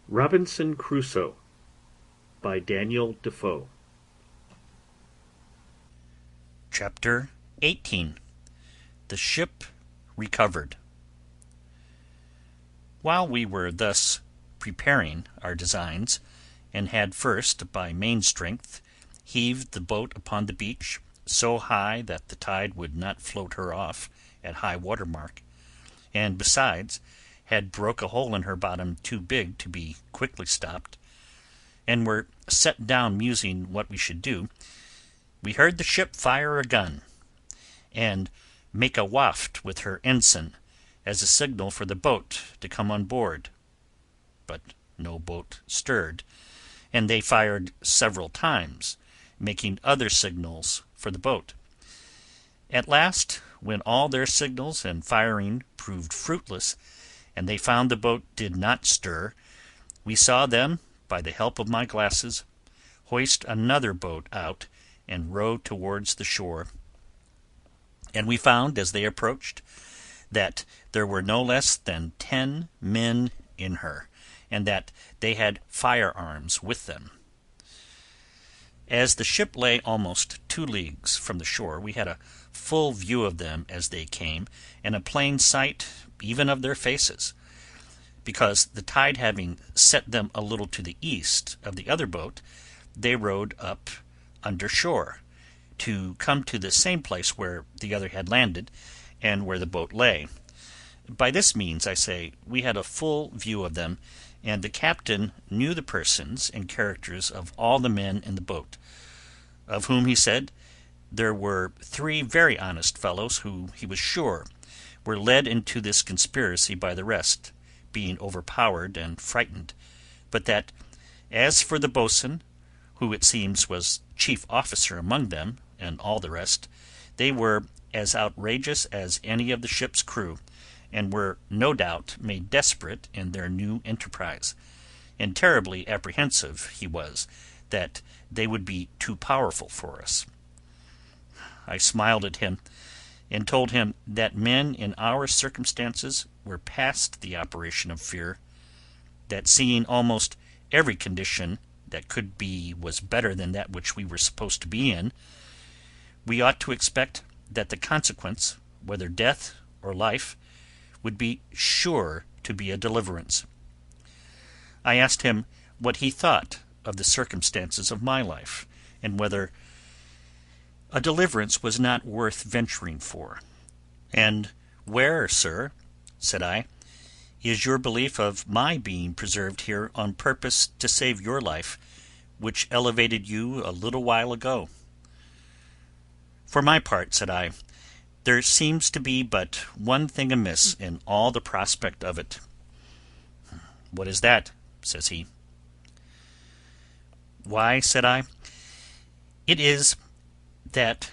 Robinson Crusoe by Daniel Dafoe. Chapter 18. The Ship Recovered. While we were thus preparing our designs, and had first, by main strength, heaved the boat upon the beach so high that the tide would not float her off at high water mark, and besides had broke a hole in her bottom too big to be quickly stopped, and were set down musing what we should do, we heard the ship fire a gun, and make a waft with her ensign, as a signal for the boat to come on board. But no boat stirred, and they fired several times, making other signals for the boat. At last, when all their signals and firing proved fruitless, and they found the boat did not stir, we saw them, by the help of my glasses, hoist another boat out and row towards the shore. And we found, as they approached, that there were no less than 10 men in her, and that they had firearms with them. As the ship lay almost 2 leagues from the shore, we had a full view of them as they came, and a plain sight even of their faces, because the tide having set them a little to the east of the other boat, they rowed up under shore, to come to the same place where the other had landed, and where the boat lay. By this means, I say, we had a full view of them, and the captain knew the persons and characters of all the men in the boat, of whom he said there were 3 very honest fellows who, he was sure, were led into this conspiracy by the rest, being overpowered and frightened, but that, as for the boatswain, who it seems was chief officer among them and all the rest, they were as outrageous as any of the ship's crew, and were no doubt made desperate in their new enterprise, and terribly apprehensive he was that they would be too powerful for us. I smiled at him, and told him that men in our circumstances were past the operation of fear, that seeing almost every condition that could be was better than that which we were supposed to be in, we ought to expect that the consequence, whether death or life, would be sure to be a deliverance. I asked him what he thought of the circumstances of my life, and whether a deliverance was not worth venturing for. "And where, sir," said I, "is your belief of my being preserved here on purpose to save your life, which elevated you a little while ago?" "For my part," said I, "there seems to be but one thing amiss in all the prospect of it." "What is that?" says he. "Why," said I, "it is that,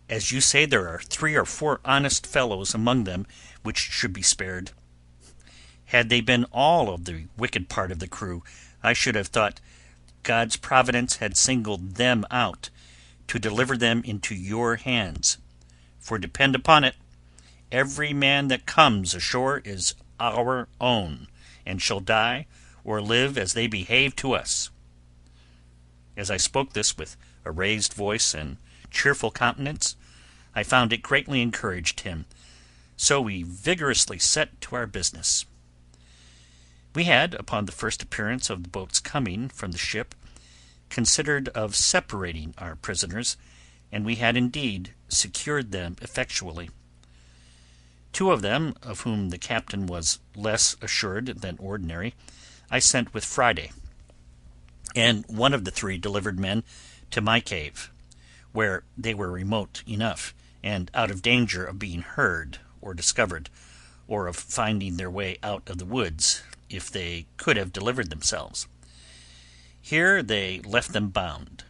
as you say, there are 3 or 4 honest fellows among them which should be spared. Had they been all of the wicked part of the crew, I should have thought God's providence had singled them out, to deliver them into your hands; for depend upon it, every man that comes ashore is our own, and shall die or live as they behave to us." As I spoke this with a raised voice and cheerful countenance, I found it greatly encouraged him, so we vigorously set to our business. We had, upon the first appearance of the boat's coming from the ship, considered of separating our prisoners, and we had indeed secured them effectually. 2 of them, of whom the captain was less assured than ordinary, I sent with Friday, and one of the 3 delivered men to my cave, where they were remote enough, and out of danger of being heard or discovered, or of finding their way out of the woods, if they could have delivered themselves. Here they left them bound,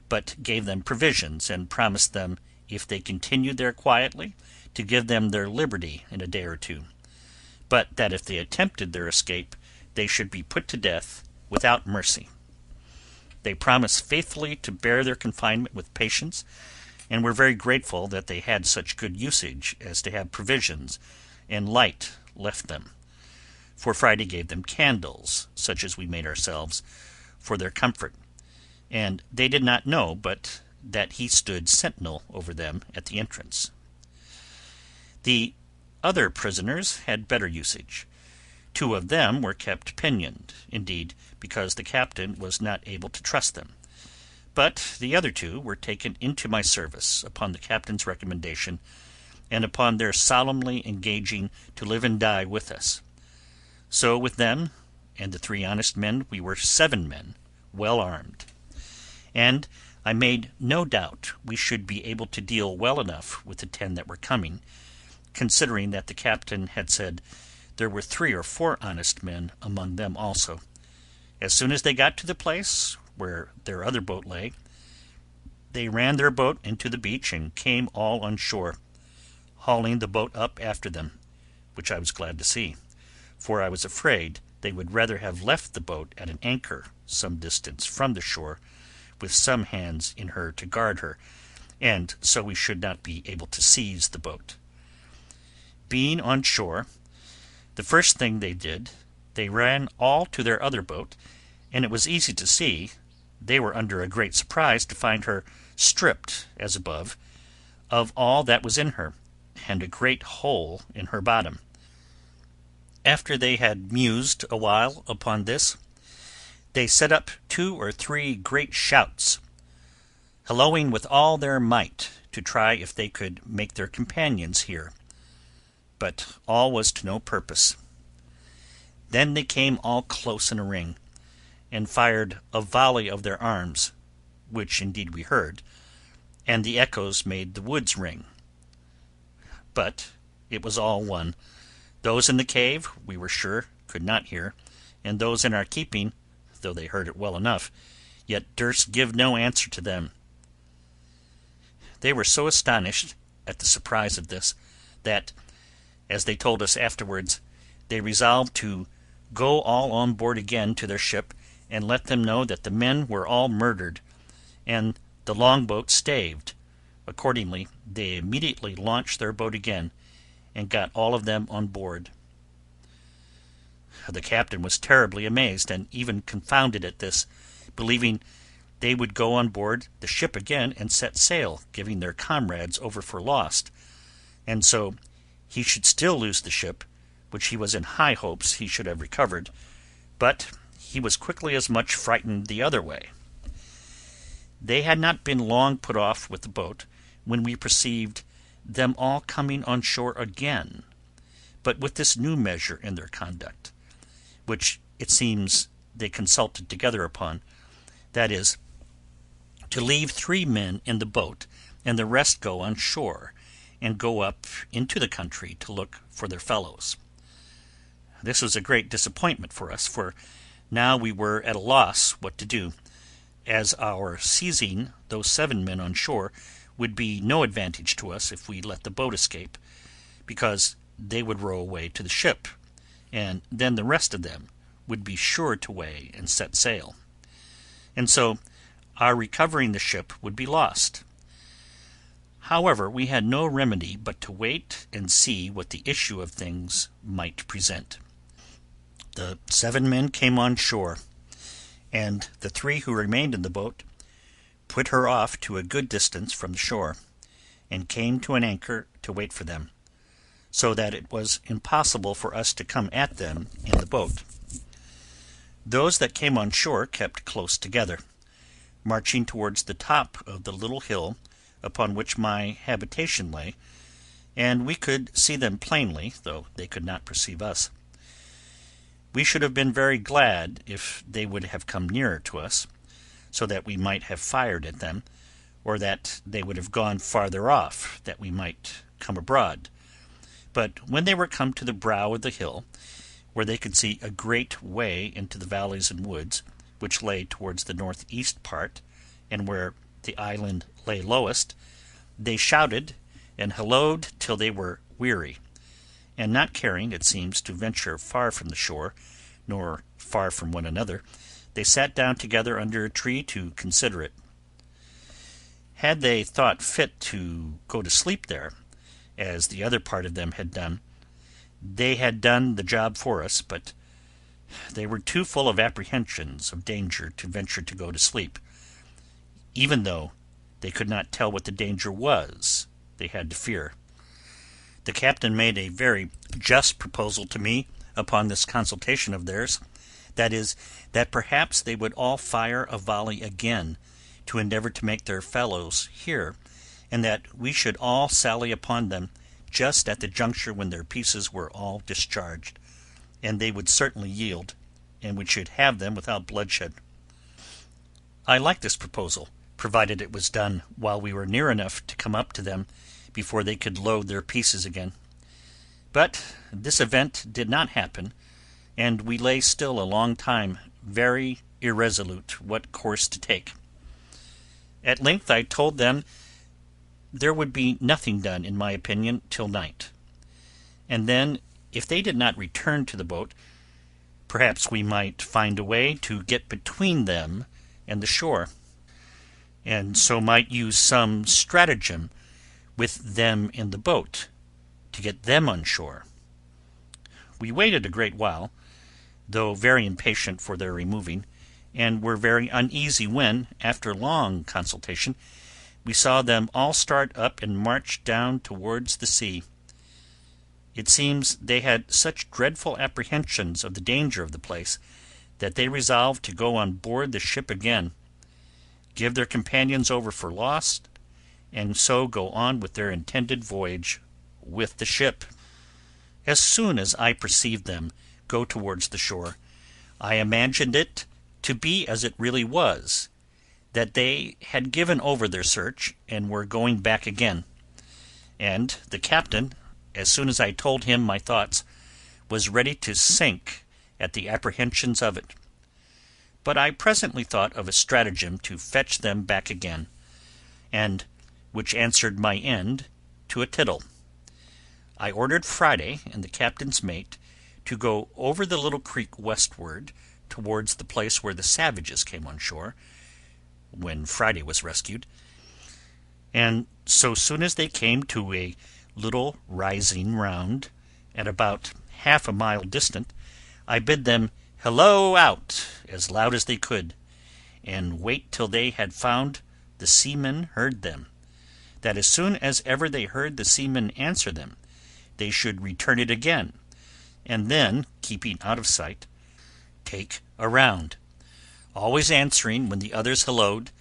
but gave them provisions, and promised them, if they continued there quietly, to give them their liberty in a day or 2, but that if they attempted their escape, they should be put to death without mercy. They promised faithfully to bear their confinement with patience, and were very grateful that they had such good usage as to have provisions and light left them, for Friday gave them candles, such as we made ourselves, for their comfort, and they did not know but that he stood sentinel over them at the entrance. The other prisoners had better usage. 2 of them were kept pinioned, indeed, because the captain was not able to trust them. But the other 2 were taken into my service upon the captain's recommendation, and upon their solemnly engaging to live and die with us. So with them and the 3 honest men we were 7 men, well armed. And I made no doubt we should be able to deal well enough with the 10 that were coming, considering that the captain had said there were 3 or 4 honest men among them also. As soon as they got to the place where their other boat lay, they ran their boat into the beach and came all on shore, hauling the boat up after them, which I was glad to see, for I was afraid they would rather have left the boat at an anchor some distance from the shore, with some hands in her to guard her, and so we should not be able to seize the boat. Being on shore, the first thing they did, they ran all to their other boat, and it was easy to see they were under a great surprise to find her stripped, as above, of all that was in her, and a great hole in her bottom. After they had mused a while upon this, they set up 2 or 3 great shouts, hallooing with all their might to try if they could make their companions hear. But all was to no purpose. Then they came all close in a ring, and fired a volley of their arms, which indeed we heard, and the echoes made the woods ring. But it was all one. Those in the cave, we were sure, could not hear, and those in our keeping, though they heard it well enough, yet durst give no answer to them. They were so astonished at the surprise of this, that, as they told us afterwards, they resolved to go all on board again to their ship, and let them know that the men were all murdered, and the long-boat staved. Accordingly, they immediately launched their boat again, and got all of them on board. The captain was terribly amazed, and even confounded at this, believing they would go on board the ship again and set sail, giving their comrades over for lost, and so he should still lose the ship, which he was in high hopes he should have recovered, but he was quickly as much frightened the other way. They had not been long put off with the boat, when we perceived them all coming on shore again, but with this new measure in their conduct, which it seems they consulted together upon, that is, to leave 3 men in the boat, and the rest go on shore, and go up into the country to look for their fellows. This was a great disappointment for us, for now we were at a loss what to do, as our seizing those 7 men on shore would be no advantage to us if we let the boat escape, because they would row away to the ship, and then the rest of them would be sure to weigh and set sail, and so our recovering the ship would be lost. However, we had no remedy but to wait and see what the issue of things might present. The 7 men came on shore, and the 3 who remained in the boat put her off to a good distance from the shore, and came to an anchor to wait for them, so that it was impossible for us to come at them in the boat. Those that came on shore kept close together, marching towards the top of the little hill upon which my habitation lay, and we could see them plainly, though they could not perceive us. We should have been very glad if they would have come nearer to us, so that we might have fired at them, or that they would have gone farther off, that we might come abroad. But when they were come to the brow of the hill, where they could see a great way into the valleys and woods, which lay towards the northeast part, and where the island lay lowest, they shouted and hallooed till they were weary, and not caring, it seems, to venture far from the shore, nor far from one another, they sat down together under a tree to consider it. Had they thought fit to go to sleep there, as the other part of them had done, They had done the job for us, but they were too full of apprehensions of danger to venture to go to sleep, even though they could not tell what the danger was they had to fear. The captain made a very just proposal to me upon this consultation of theirs, that is, that perhaps they would all fire a volley again to endeavor to make their fellows hear, and that we should all sally upon them just at the juncture when their pieces were all discharged, and they would certainly yield, and we should have them without bloodshed. I liked this proposal, provided it was done while we were near enough to come up to them before they could load their pieces again. But this event did not happen, and we lay still a long time, very irresolute what course to take. At length I told them there would be nothing done, in my opinion, till night, and then, if they did not return to the boat, perhaps we might find a way to get between them and the shore, and so might use some stratagem with them in the boat to get them on shore. We waited a great while, though very impatient for their removing, and were very uneasy when, after long consultation, we saw them all start up and march down towards the sea. It seems they had such dreadful apprehensions of the danger of the place that they resolved to go on board the ship again, give their companions over for lost, and so go on with their intended voyage with the ship. As soon as I perceived them go towards the shore, I imagined it to be as it really was, that they had given over their search and were going back again, and the captain, as soon as I told him my thoughts, was ready to sink at the apprehensions of it. But I presently thought of a stratagem to fetch them back again, and which answered my end to a tittle. I ordered Friday and the captain's mate to go over the little creek westward towards the place where the savages came on shore, when Friday was rescued, and so soon as they came to a little rising ground at about half a mile distant, I bid them "Hello out" as loud as they could, and wait till they had found the seamen heard them, that as soon as ever they heard the seamen answer them, they should return it again, and then, keeping out of sight, take a round, always answering when the others hallooed,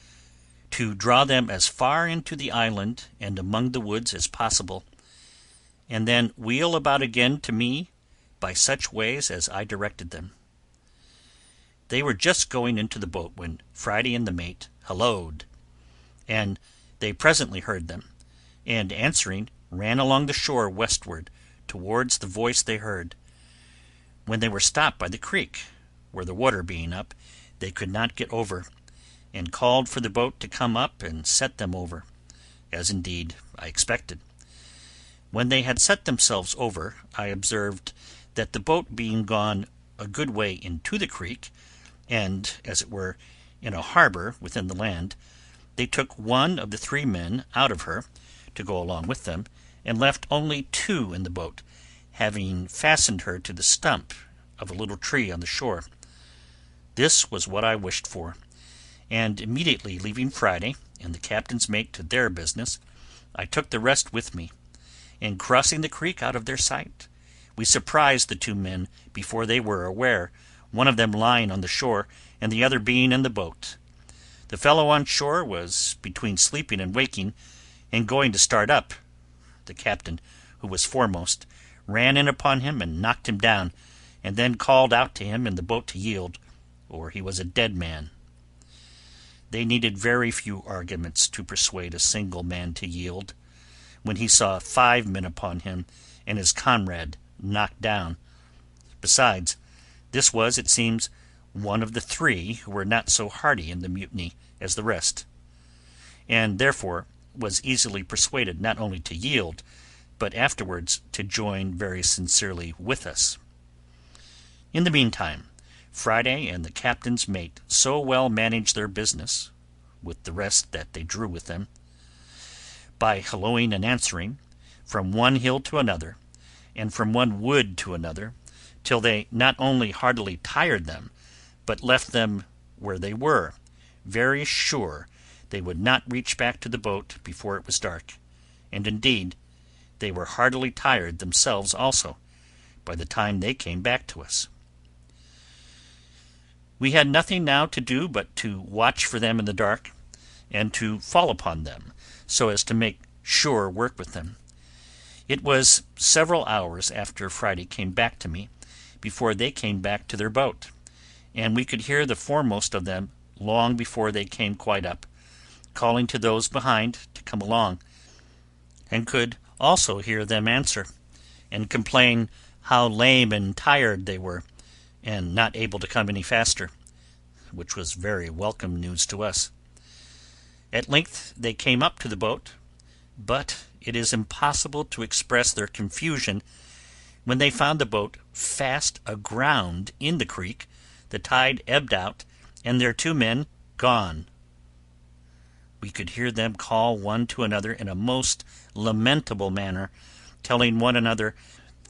to draw them as far into the island and among the woods as possible, and then wheel about again to me by such ways as I directed them. They were just going into the boat when Friday and the mate hallooed, and they presently heard them, and answering, ran along the shore westward towards the voice they heard. When they were stopped by the creek, where the water being up, they could not get over, and called for the boat to come up and set them over, as indeed I expected. When they had set themselves over, I observed that the boat being gone a good way into the creek, and, as it were, in a harbour within the land, they took one of the 3 men out of her, to go along with them, and left only 2 in the boat, having fastened her to the stump of a little tree on the shore. This was what I wished for, and immediately leaving Friday and the captain's mate to their business, I took the rest with me, and crossing the creek out of their sight, we surprised the 2 men before they were aware, one of them lying on the shore, and the other being in the boat. The fellow on shore was between sleeping and waking, and going to start up. The captain, who was foremost, ran in upon him and knocked him down, and then called out to him in the boat to yield, or he was a dead man. They needed very few arguments to persuade a single man to yield, when he saw 5 men upon him, and his comrade knocked down. Besides, this was, it seems, one of the 3 who were not so hardy in the mutiny as the rest, and therefore was easily persuaded not only to yield, but afterwards to join very sincerely with us. In the meantime, Friday and the captain's mate so well managed their business, with the rest that they drew with them, by hallooing and answering, from one hill to another, and from one wood to another, till they not only heartily tired them, but left them where they were, very sure they would not reach back to the boat before it was dark, and indeed they were heartily tired themselves also, by the time they came back to us. We had nothing now to do but to watch for them in the dark, and to fall upon them, so as to make sure work with them. It was several hours after Friday came back to me, before they came back to their boat, and we could hear the foremost of them, long before they came quite up, calling to those behind to come along, and could also hear them answer, and complain how lame and tired they were, and not able to come any faster, which was very welcome news to us. At length they came up to the boat, but it is impossible to express their confusion when they found the boat fast aground in the creek, the tide ebbed out, and their 2 men gone. We could hear them call one to another in a most lamentable manner, telling one another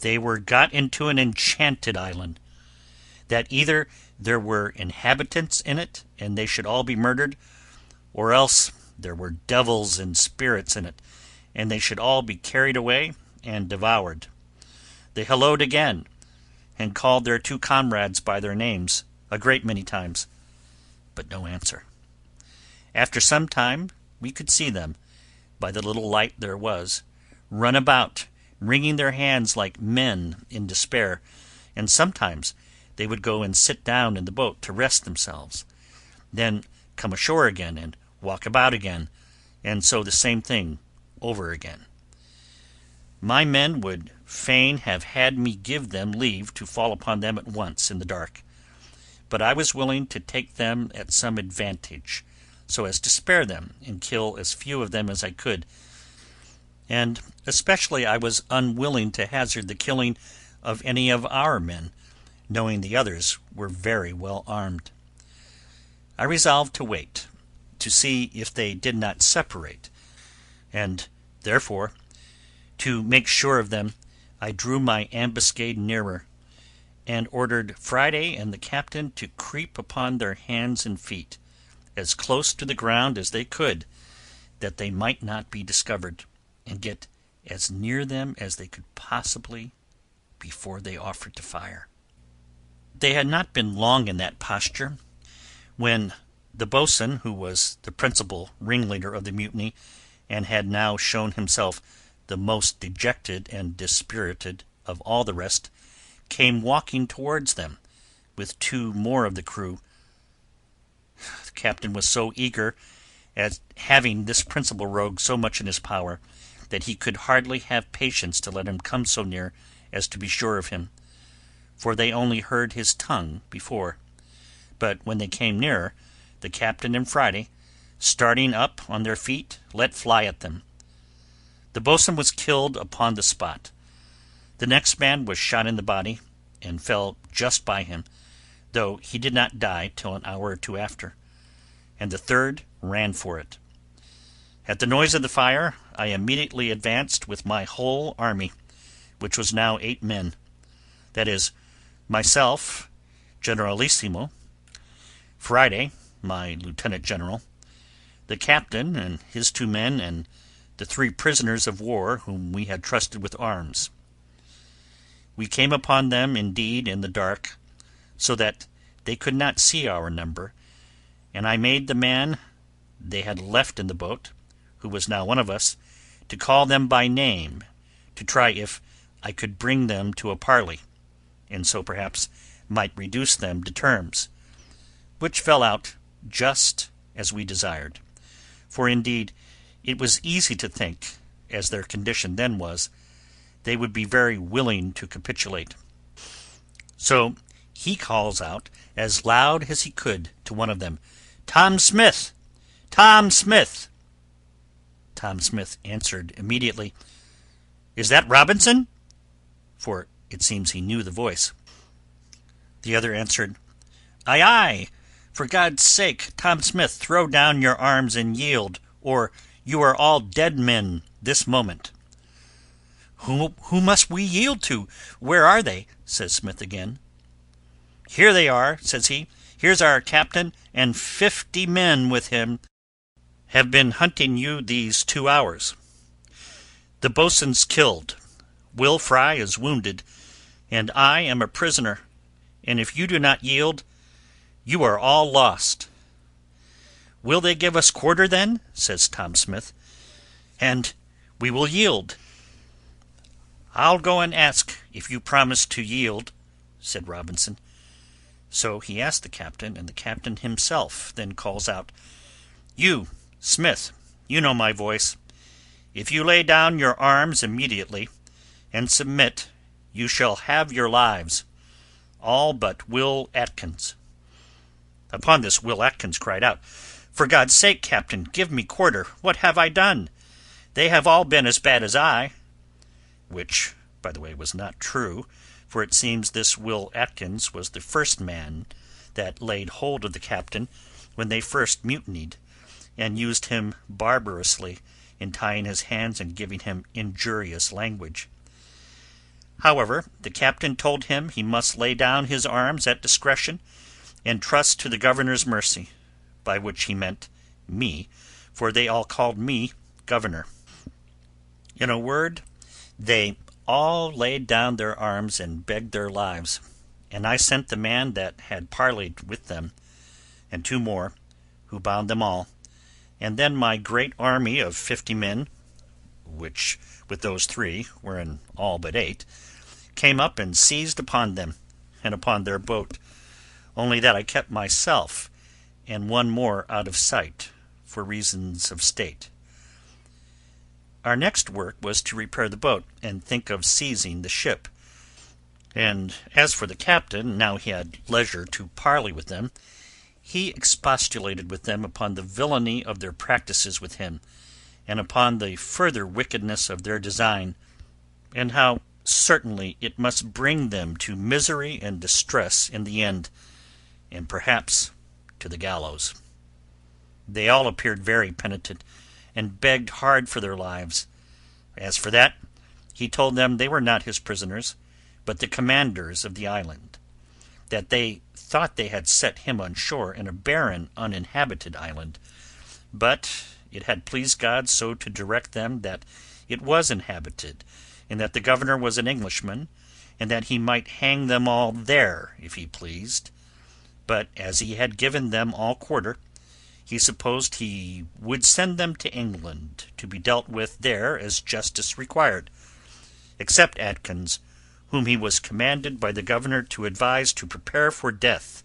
they were got into an enchanted island, that either there were inhabitants in it, and they should all be murdered, or else there were devils and spirits in it, and they should all be carried away and devoured. They hallooed again, and called their 2 comrades by their names a great many times, but no answer. After some time we could see them, by the little light there was, run about, wringing their hands like men in despair, and sometimes they would go and sit down in the boat to rest themselves, then come ashore again and walk about again, and so the same thing over again. My men would fain have had me give them leave to fall upon them at once in the dark, but I was willing to take them at some advantage, so as to spare them and kill as few of them as I could, and especially I was unwilling to hazard the killing of any of our men, knowing the others were very well armed. I resolved to wait, to see if they did not separate, and therefore, to make sure of them, I drew my ambuscade nearer, and ordered Friday and the captain to creep upon their hands and feet, as close to the ground as they could, that they might not be discovered, and get as near them as they could possibly before they offered to fire. They had not been long in that posture, when the boatswain, who was the principal ringleader of the mutiny, and had now shown himself the most dejected and dispirited of all the rest, came walking towards them, with 2 more of the crew. The captain was so eager at having this principal rogue so much in his power, that he could hardly have patience to let him come so near as to be sure of him, for they only heard his tongue before. But when they came nearer, the captain and Friday, starting up on their feet, let fly at them. The boatswain was killed upon the spot. The next man was shot in the body, and fell just by him, though he did not die till an hour or 2 after, and the third ran for it. At the noise of the fire, I immediately advanced with my whole army, which was now 8 men, that is, myself, Generalissimo, Friday, my lieutenant general, the captain and his 2 men, and the 3 prisoners of war whom we had trusted with arms. We came upon them indeed in the dark, so that they could not see our number, and I made the man they had left in the boat, who was now one of us, to call them by name, to try if I could bring them to a parley, and so perhaps might reduce them to terms, which fell out just as we desired, for indeed it was easy to think, as their condition then was, they would be very willing to capitulate. So he calls out as loud as he could to one of them, "Tom Smith! Tom Smith!" Tom Smith answered immediately, "Is that Robinson?" For it seems he knew the voice. The other answered, "Aye, aye! For God's sake, Tom Smith, throw down your arms and yield, or you are all dead men this moment." Who must we yield to? Where are they? Says Smith again. Here they are, says he. Here's our captain, and 50 men with him have been hunting you these 2 hours. The boatswain's killed, Will Fry is wounded, and I am a prisoner, and if you do not yield, you are all lost. Will they give us quarter then? Says Tom Smith, and we will yield. I'll go and ask if you promise to yield, said Robinson. So he asked the captain, and the captain himself then calls out, You, Smith, you know my voice. If you lay down your arms immediately and submit, you shall have your lives, all but Will Atkins. Upon this Will Atkins cried out, For God's sake, captain, give me quarter. What have I done? They have all been as bad as I. Which, by the way, was not true, for it seems this Will Atkins was the first man that laid hold of the captain when they first mutinied, and used him barbarously in tying his hands and giving him injurious language. However, the captain told him he must lay down his arms at discretion and trust to the governor's mercy, by which he meant me, for they all called me governor. In a word, they all laid down their arms and begged their lives, and I sent the man that had parleyed with them, and 2 more, who bound them all, and then my great army of 50 men, which with those 3 were in all but 8, came up and seized upon them, and upon their boat, only that I kept myself and 1 more out of sight, for reasons of state. Our next work was to repair the boat, and think of seizing the ship. And as for the captain, now he had leisure to parley with them, he expostulated with them upon the villainy of their practices with him, and upon the further wickedness of their design, and how certainly it must bring them to misery and distress in the end, and perhaps to the gallows. They all appeared very penitent, and begged hard for their lives. As for that, he told them they were not his prisoners, but the commanders of the island, that they thought they had set him on shore in a barren, uninhabited island, but it had pleased God so to direct them that it was inhabited, and that the governor was an Englishman, and that he might hang them all there if he pleased. But as he had given them all quarter, he supposed he would send them to England to be dealt with there as justice required, except Atkins, whom he was commanded by the governor to advise to prepare for death,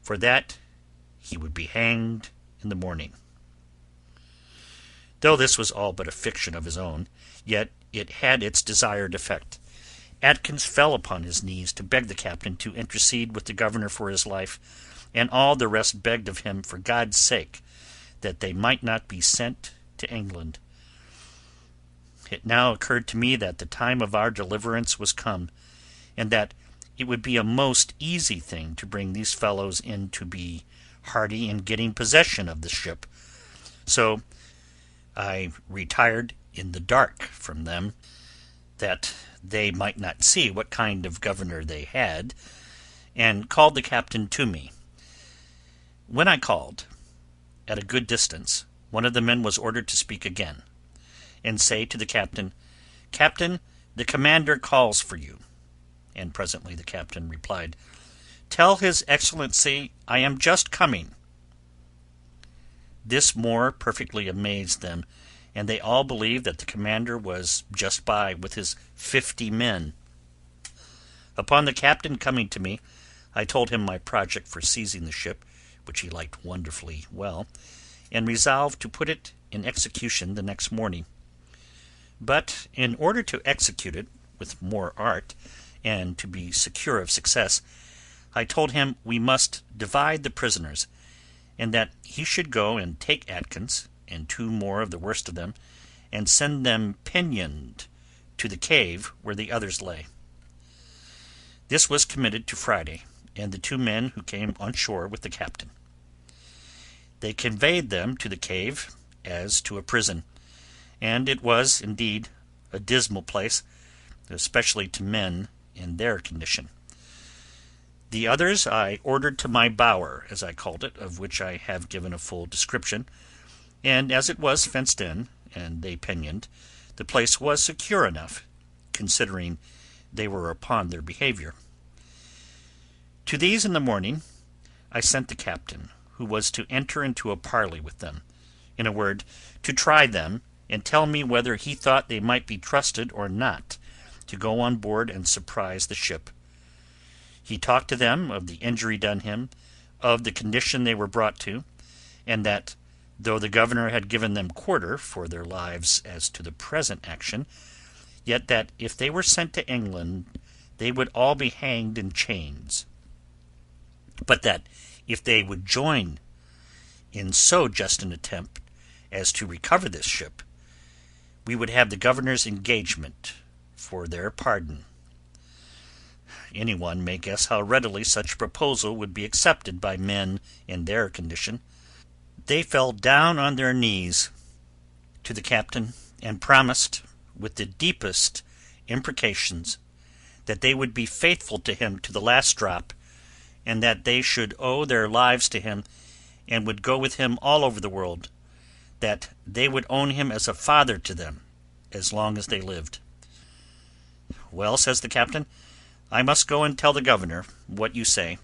for that he would be hanged in the morning. Though this was all but a fiction of his own, yet it had its desired effect. Atkins fell upon his knees to beg the captain to intercede with the governor for his life, and all the rest begged of him for God's sake that they might not be sent to England. It now occurred to me that the time of our deliverance was come, and that it would be a most easy thing to bring these fellows in to be hearty in getting possession of the ship. So I retired in the dark from them, that they might not see what kind of governor they had, and called the captain to me. When I called, at a good distance, one of the men was ordered to speak again, and say to the captain, Captain, the commander calls for you. And presently the captain replied, Tell his excellency I am just coming. This more perfectly amazed them, and they all believed that the commander was just by with his 50 men. Upon the captain coming to me, I told him my project for seizing the ship, which he liked wonderfully well, and resolved to put it in execution the next morning. But in order to execute it with more art, and to be secure of success, I told him we must divide the prisoners, and that he should go and take Atkins, and 2 more of the worst of them, and send them pinioned to the cave where the others lay. This was committed to Friday, and the 2 men who came on shore with the captain. They conveyed them to the cave as to a prison, and it was, indeed, a dismal place, especially to men in their condition. The others I ordered to my bower, as I called it, of which I have given a full description, and as it was fenced in, and they pinioned, the place was secure enough, considering they were upon their behaviour. To these in the morning I sent the captain, who was to enter into a parley with them, in a word, to try them, and tell me whether he thought they might be trusted or not to go on board and surprise the ship. He talked to them of the injury done him, of the condition they were brought to, and that, though the governor had given them quarter for their lives as to the present action, yet that if they were sent to England they would all be hanged in chains, but that if they would join in so just an attempt as to recover this ship, we would have the governor's engagement for their pardon. Any one may guess how readily such a proposal would be accepted by men in their condition. They fell down on their knees to the captain, and promised, with the deepest imprecations, that they would be faithful to him to the last drop, and that they should owe their lives to him, and would go with him all over the world, that they would own him as a father to them as long as they lived. Well, says the captain, I must go and tell the governor what you say,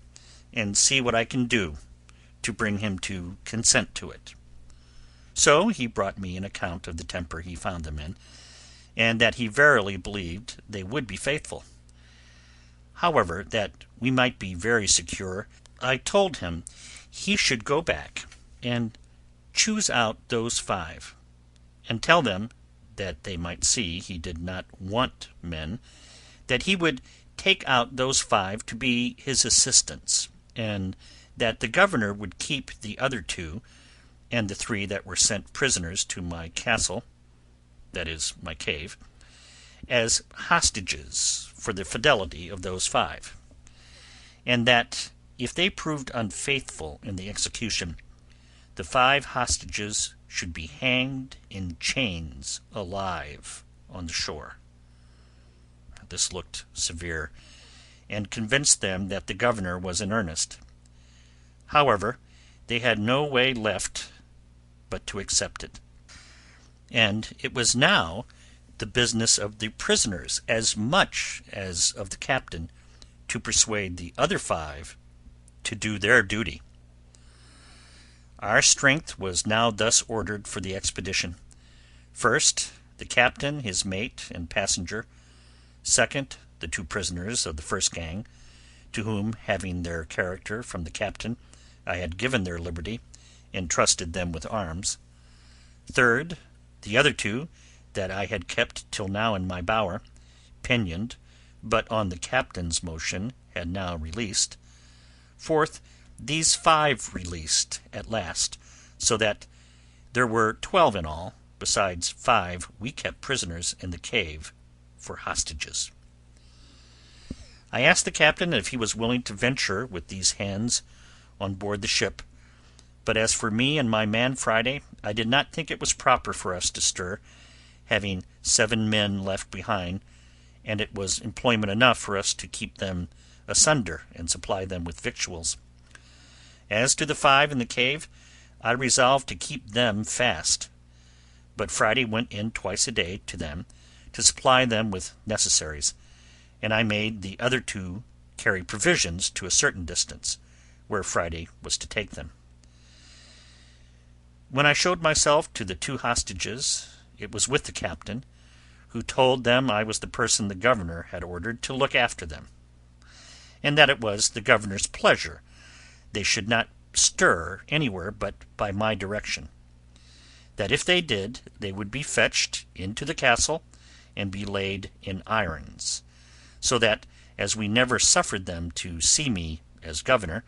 and see what I can do to bring him to consent to it. So he brought me an account of the temper he found them in, and that he verily believed they would be faithful. However, that we might be very secure, I told him he should go back and choose out those 5, and tell them, that they might see he did not want men, that he would take out those 5 to be his assistants, and that the governor would keep the other 2, and the 3 that were sent prisoners to my castle, that is, my cave, as hostages for the fidelity of those 5, and that if they proved unfaithful in the execution, the 5 hostages should be hanged in chains alive on the shore. This looked severe, and convinced them that the governor was in earnest. However, they had no way left but to accept it, and it was now the business of the prisoners as much as of the captain to persuade the other 5 to do their duty. Our strength was now thus ordered for the expedition. First, the captain, his mate, and passenger. Second, the 2 prisoners of the first gang, to whom, having their character from the captain, I had given their liberty, and trusted them with arms. Third, the other 2 that I had kept till now in my bower, pinioned, but on the captain's motion had now released. Fourth, these 5 released at last, so that there were 12 in all, besides 5 we kept prisoners in the cave for hostages. I asked the captain if he was willing to venture with these hands on board the ship, but as for me and my man Friday, I did not think it was proper for us to stir, having 7 men left behind, and it was employment enough for us to keep them asunder and supply them with victuals. As to the 5 in the cave, I resolved to keep them fast, but Friday went in twice a day to them to supply them with necessaries, and I made the other 2 carry provisions to a certain distance, where Friday was to take them. When I showed myself to the 2 hostages, it was with the captain, who told them I was the person the governor had ordered to look after them, and that it was the governor's pleasure they should not stir anywhere but by my direction; that if they did, they would be fetched into the castle and be laid in irons, so that, as we never suffered them to see me as governor,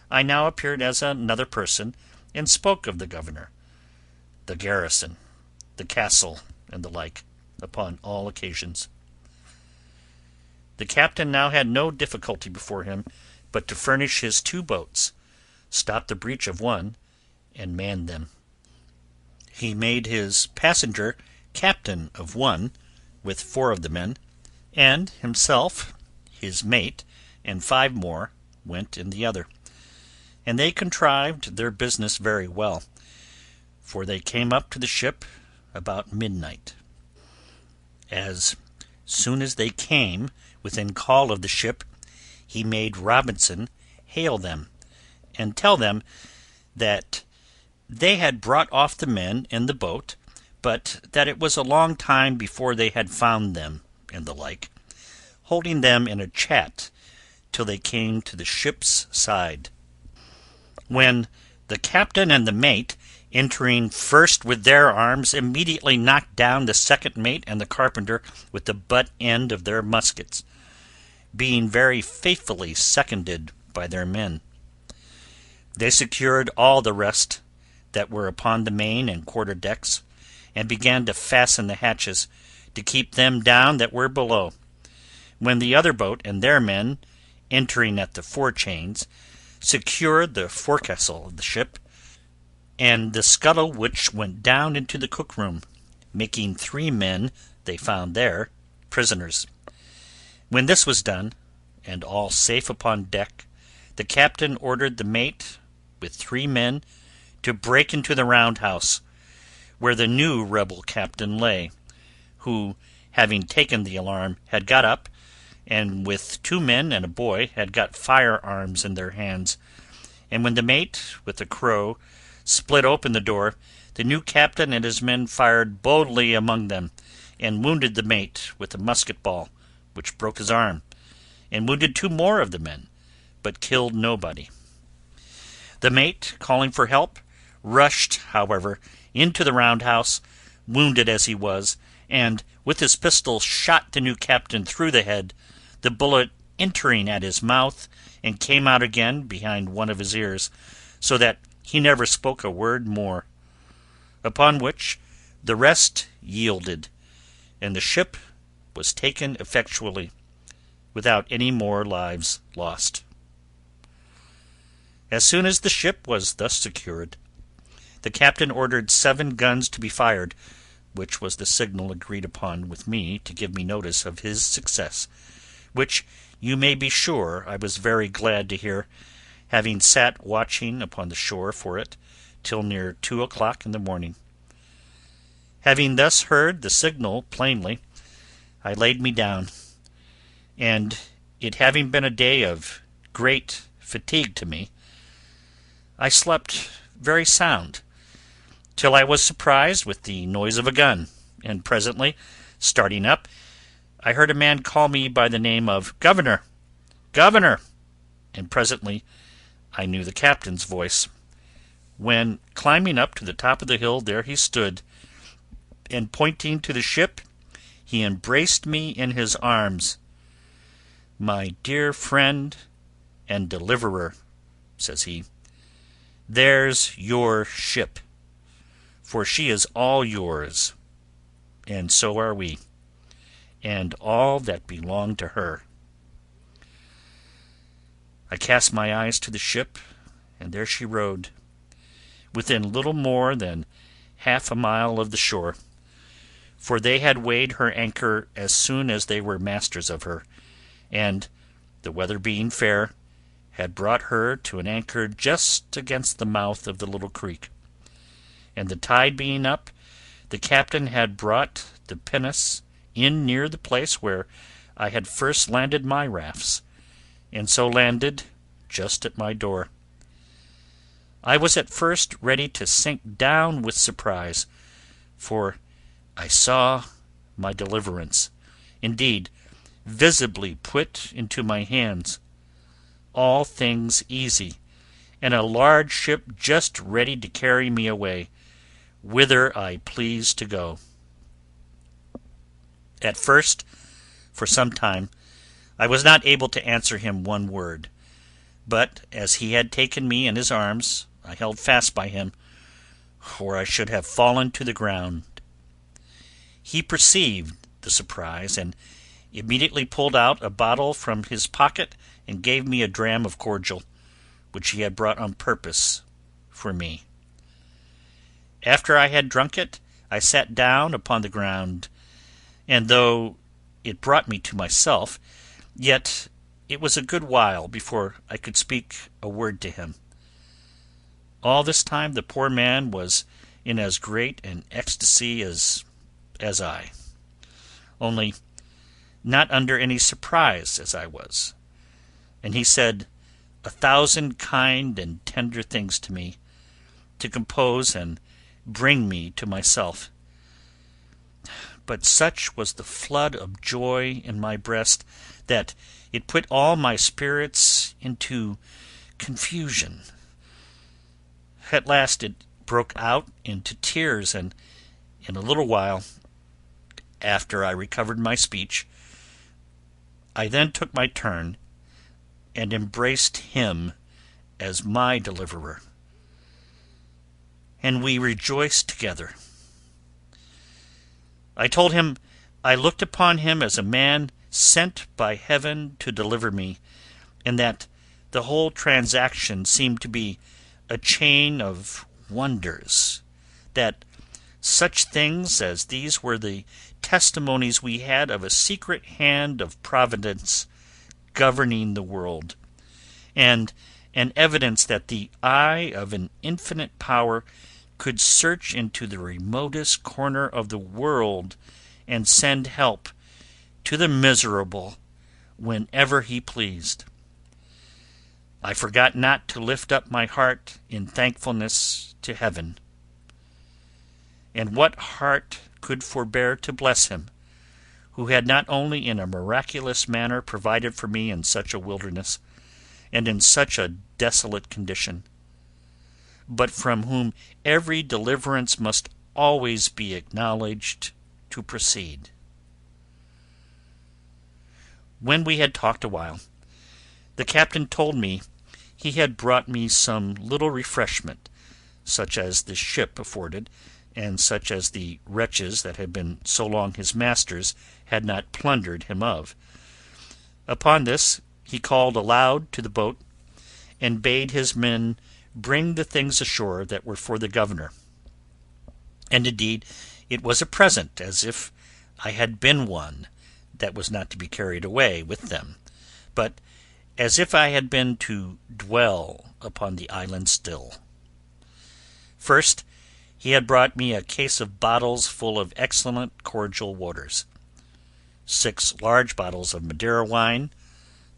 I now appeared as another person, and spoke of the governor, the garrison, the castle, and the like, upon all occasions. The captain now had no difficulty before him but to furnish his 2 boats, stop the breach of one, and man them. He made his passenger captain of one, with 4 of the men, and himself, his mate, and 5 more went in the other, and they contrived their business very well, for they came up to the ship about midnight. As soon as they came within call of the ship, he made Robinson hail them, and tell them that they had brought off the men in the boat, but that it was a long time before they had found them, and the like, holding them in a chat till they came to the ship's side, when the captain and the mate, entering first with their arms, immediately knocked down the second mate and the carpenter with the butt end of their muskets, being very faithfully seconded by their men. They secured all the rest that were upon the main and quarter decks, and began to fasten the hatches, to keep them down that were below, when the other boat and their men, entering at the forechains, secured the forecastle of the ship, and the scuttle which went down into the cook-room, making 3 men they found there prisoners. When this was done, and all safe upon deck, the captain ordered the mate with 3 men to break into the round-house, where the new rebel captain lay, who, having taken the alarm, had got up, and with 2 men and a boy had got firearms in their hands, and when the mate with the crow split open the door, the new captain and his men fired boldly among them, and wounded the mate with a musket ball, which broke his arm, and wounded 2 more of the men, but killed nobody. The mate, calling for help, rushed, however, into the round-house, wounded as he was, and with his pistol shot the new captain through the head, the bullet entering at his mouth, and came out again behind one of his ears, so that he never spoke a word more. Upon which the rest yielded, and the ship was taken effectually, without any more lives lost. As soon as the ship was thus secured, the captain ordered 7 guns to be fired, which was the signal agreed upon with me to give me notice of his success, which you may be sure I was very glad to hear, having sat watching upon the shore for it till near 2 o'clock in the morning. Having thus heard the signal plainly, I laid me down, and it having been a day of great fatigue to me, I slept very sound, till I was surprised with the noise of a gun, and presently, starting up, I heard a man call me by the name of "Governor! Governor!" and presently I knew the captain's voice, when, climbing up to the top of the hill, there he stood, and pointing to the ship, he embraced me in his arms. "My dear friend and deliverer," says he, "there's your ship, for she is all yours, and so are we, and all that belong to her." I cast my eyes to the ship, and there she rode, within little more than half a mile of the shore, for they had weighed her anchor as soon as they were masters of her, and, the weather being fair, had brought her to an anchor just against the mouth of the little creek, and the tide being up, the captain had brought the pinnace in near the place where I had first landed my rafts, and so landed just at my door. I was at first ready to sink down with surprise, for I saw my deliverance, indeed, visibly put into my hands, all things easy, and a large ship just ready to carry me away, whither I pleased to go. At first, for some time, I was not able to answer him one word, but as he had taken me in his arms, I held fast by him, or I should have fallen to the ground. He perceived the surprise, and immediately pulled out a bottle from his pocket and gave me a dram of cordial, which he had brought on purpose for me. After I had drunk it, I sat down upon the ground, and though it brought me to myself, yet it was a good while before I could speak a word to him. All this time the poor man was in as great an ecstasy as I, only not under any surprise as I was, and he said 1,000 kind and tender things to me, to compose and bring me to myself. But such was the flood of joy in my breast that it put all my spirits into confusion. At last it broke out into tears, and in a little while, after I recovered my speech, I then took my turn and embraced him as my deliverer, and we rejoiced together. I told him I looked upon him as a man sent by heaven to deliver me, and that the whole transaction seemed to be a chain of wonders, that such things as these were the testimonies we had of a secret hand of Providence governing the world, and an evidence that the eye of an infinite power could search into the remotest corner of the world and send help to the miserable whenever he pleased. I forgot not to lift up my heart in thankfulness to heaven. And what heart could forbear to bless him, who had not only in a miraculous manner provided for me in such a wilderness, and in such a desolate condition, but from whom every deliverance must always be acknowledged to proceed. When we had talked a while, the captain told me he had brought me some little refreshment, such as the ship afforded, and such as the wretches that had been so long his masters had not plundered him of. Upon this he called aloud to the boat, and bade his men bring the things ashore that were for the governor. And indeed it was a present, as if I had been one that was not to be carried away with them, but as if I had been to dwell upon the island still. First, he had brought me a case of bottles full of excellent cordial waters, 6 large bottles of Madeira wine,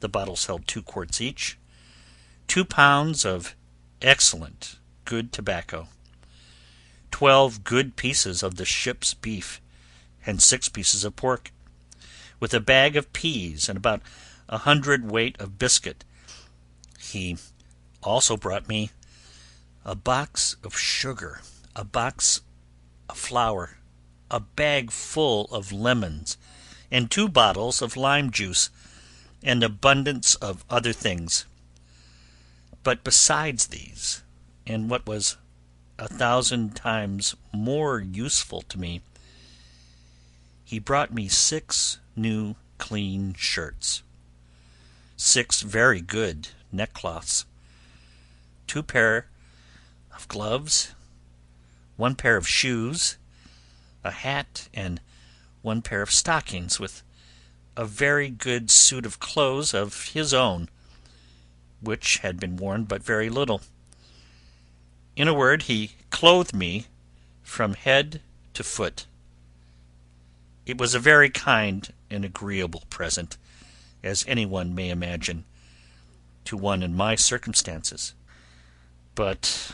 the bottles held 2 quarts each, 2 pounds of excellent good tobacco, 12 good pieces of the ship's beef, and 6 pieces of pork, with a bag of peas and about 100 weight of biscuit. He also brought me a box of sugar, a box of flour, a bag full of lemons, and 2 bottles of lime juice, and abundance of other things. But besides these, and what was 1,000 times more useful to me, he brought me 6 new clean shirts, 6 very good neckcloths, 2 pair of gloves, 1 pair of shoes, a hat, and 1 pair of stockings, with a very good suit of clothes of his own, which had been worn but very little. In a word, he clothed me from head to foot. It was a very kind and agreeable present, as anyone may imagine, to one in my circumstances. But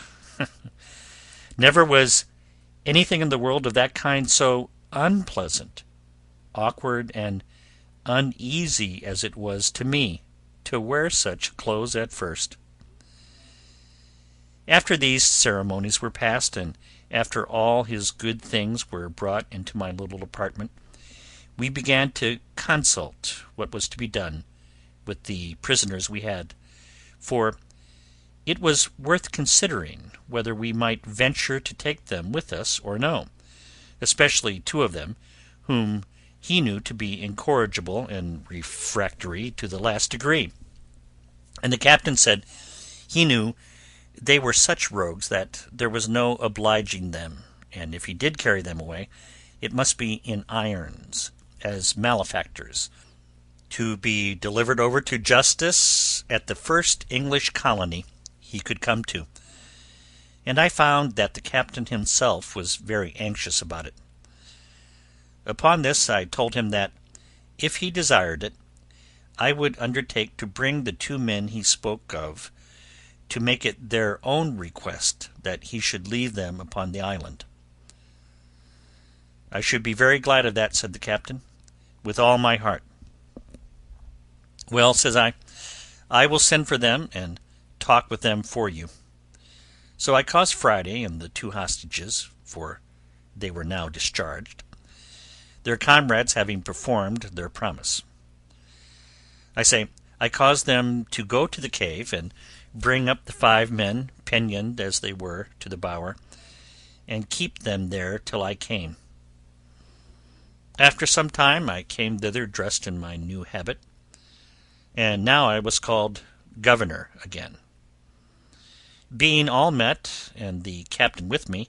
never was anything in the world of that kind so unpleasant, awkward, and uneasy as it was to me to wear such clothes at first. After these ceremonies were past, and after all his good things were brought into my little apartment, we began to consult what was to be done with the prisoners we had, for it was worth considering whether we might venture to take them with us or no, especially 2 of them, whom he knew to be incorrigible and refractory to the last degree. And the captain said he knew they were such rogues that there was no obliging them, and if he did carry them away, it must be in irons, as malefactors, to be delivered over to justice at the first English colony he could come to, and I found that the captain himself was very anxious about it. Upon this I told him that, if he desired it, I would undertake to bring the two men he spoke of, to make it their own request that he should leave them upon the island. "I should be very glad of that," said the captain, "with all my heart." "Well," says I will send for them and talk with them for you." So I caused Friday and the two hostages, for they were now discharged, their comrades having performed their promise. I caused them to go to the cave and bring up the 5 men, pinioned as they were to the bower, and keep them there till I came. After some time I came thither dressed in my new habit, and now I was called governor again. Being all met, and the captain with me,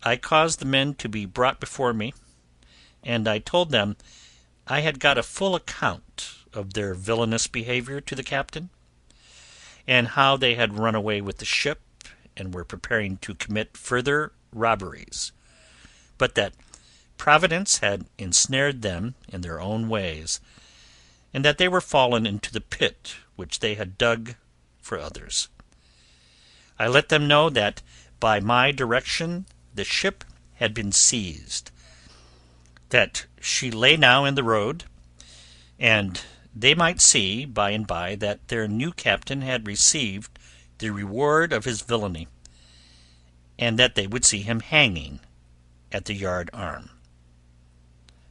I caused the men to be brought before me, and I told them I had got a full account of their villainous behaviour to the captain, and how they had run away with the ship, and were preparing to commit further robberies, but that Providence had ensnared them in their own ways, and that they were fallen into the pit which they had dug for others. I let them know that by my direction the ship had been seized, that she lay now in the road, and they might see by and by that their new captain had received the reward of his villainy, and that they would see him hanging at the yard arm.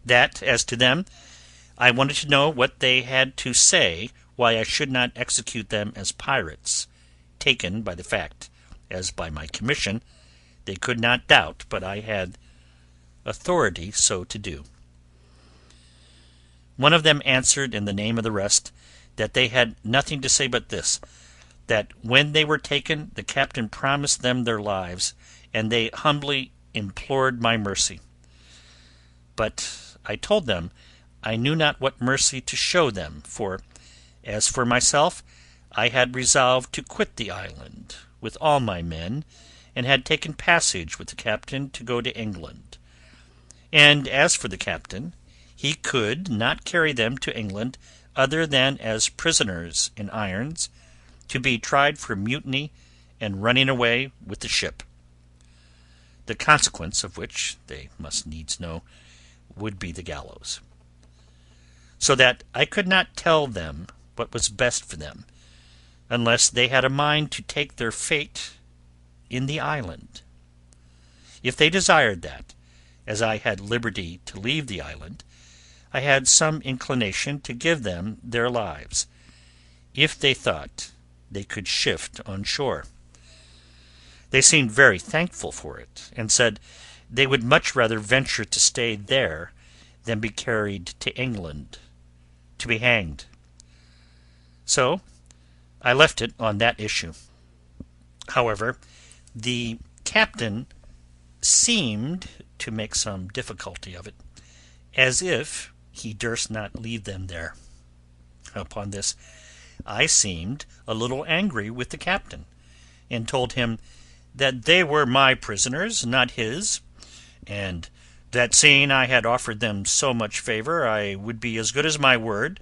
That, as to them, I wanted to know what they had to say why I should not execute them as pirates, taken by the fact, as by my commission, they could not doubt but I had authority so to do. One of them answered in the name of the rest, that they had nothing to say but this, that when they were taken the captain promised them their lives, and they humbly implored my mercy. But I told them I knew not what mercy to show them, for, as for myself, I had resolved to quit the island with all my men, and had taken passage with the captain to go to England. And as for the captain, he could not carry them to England other than as prisoners in irons, to be tried for mutiny and running away with the ship, the consequence of which, they must needs know, would be the gallows. So that I could not tell them what was best for them, unless they had a mind to take their fate in the island. If they desired that, as I had liberty to leave the island, I had some inclination to give them their lives, if they thought they could shift on shore. They seemed very thankful for it, and said they would much rather venture to stay there than be carried to England to be hanged. So I left it on that issue. However, the captain seemed to make some difficulty of it, as if he durst not leave them there. Upon this, I seemed a little angry with the captain, and told him that they were my prisoners, not his, and that seeing I had offered them so much favour, I would be as good as my word,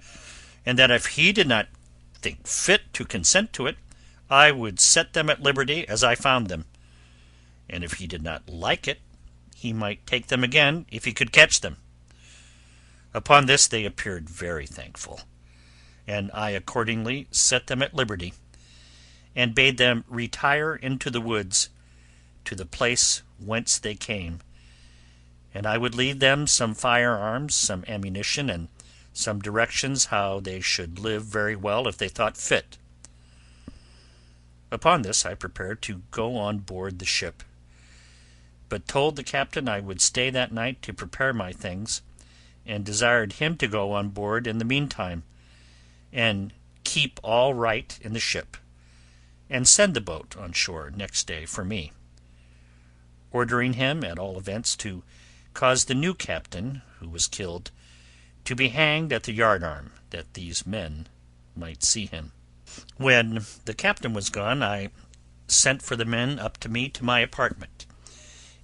and that if he did not think fit to consent to it, I would set them at liberty as I found them, and if he did not like it, he might take them again if he could catch them. Upon this they appeared very thankful, and I accordingly set them at liberty, and bade them retire into the woods, to the place whence they came, and I would leave them some firearms, some ammunition, and some directions how they should live very well if they thought fit. Upon this I prepared to go on board the ship, but told the captain I would stay that night to prepare my things, and desired him to go on board in the meantime, and keep all right in the ship, and send the boat on shore next day for me, ordering him, at all events, to cause the new captain, who was killed, to be hanged at the yardarm, that these men might see him. When the captain was gone, I sent for the men up to me to my apartment,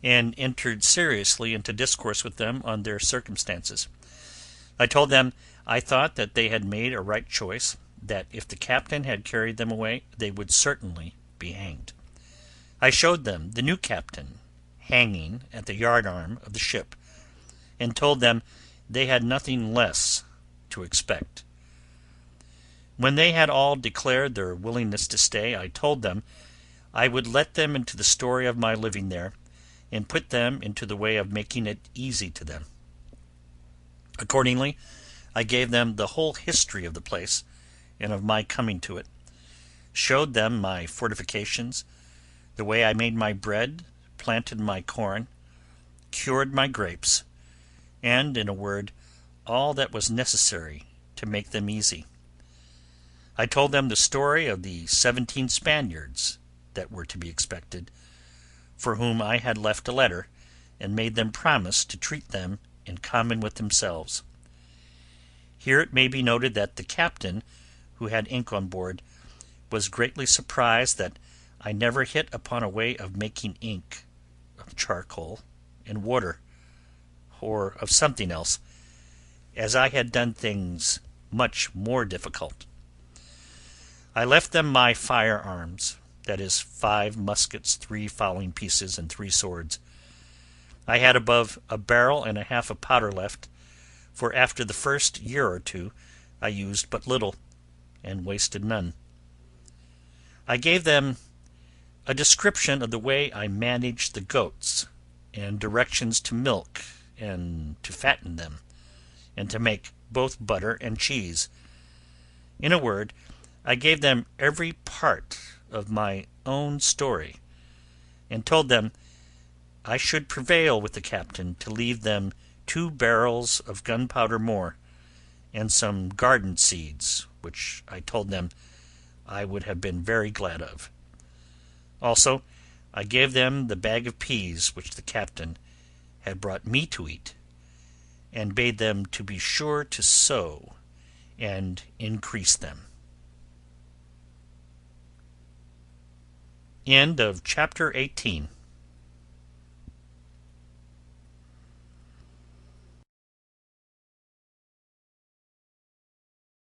and entered seriously into discourse with them on their circumstances. I told them I thought that they had made a right choice, that if the captain had carried them away, they would certainly be hanged. I showed them the new captain hanging at the yardarm of the ship, and told them they had nothing less to expect. When they had all declared their willingness to stay, I told them I would let them into the story of my living there, and put them into the way of making it easy to them. Accordingly, I gave them the whole history of the place, and of my coming to it, showed them my fortifications, the way I made my bread, planted my corn, cured my grapes, and, in a word, all that was necessary to make them easy. I told them the story of the 17 Spaniards that were to be expected, for whom I had left a letter, and made them promise to treat them in common with themselves. Here it may be noted that the captain, who had ink on board, was greatly surprised that I never hit upon a way of making ink of charcoal and water, or of something else, as I had done things much more difficult. I left them my firearms, that is, 5 muskets, 3 fowling pieces, and 3 swords. I had above a barrel and a half of powder left, for after the first year or two I used but little, and wasted none. I gave them a description of the way I managed the goats, and directions to milk and to fatten them, and to make both butter and cheese. In a word, I gave them every part of my own story, and told them I should prevail with the captain to leave them 2 barrels of gunpowder more, and some garden seeds, which I told them I would have been very glad of. Also, I gave them the bag of peas which the captain had brought me to eat, and bade them to be sure to sow and increase them. End of chapter 18.